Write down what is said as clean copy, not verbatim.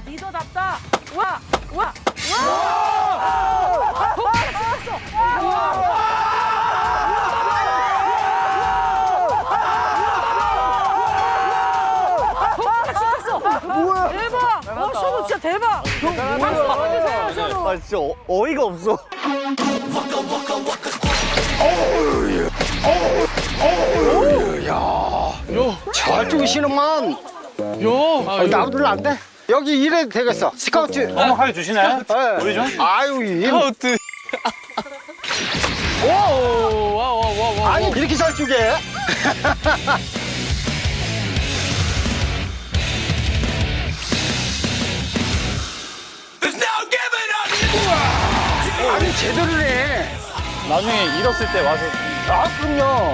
리더답다. 와, 와, 와. 찍었어. 뭐야? 대박. 셔도 진짜 대박. 박수 한번 주세요, 셔도. 아 진짜 어이가 없어. 잘 죽이시는만. 나무들 안 돼. 여기 일해도 되겠어. 스카우트. 넘어가게 주시나요? 네. 우리 좀? 아유, 일. 스카우트. 와. 아니, 이렇게 잘 죽여? 아니, 제대로 해. 나중에 잃었을 때 와서 아, 그럼요.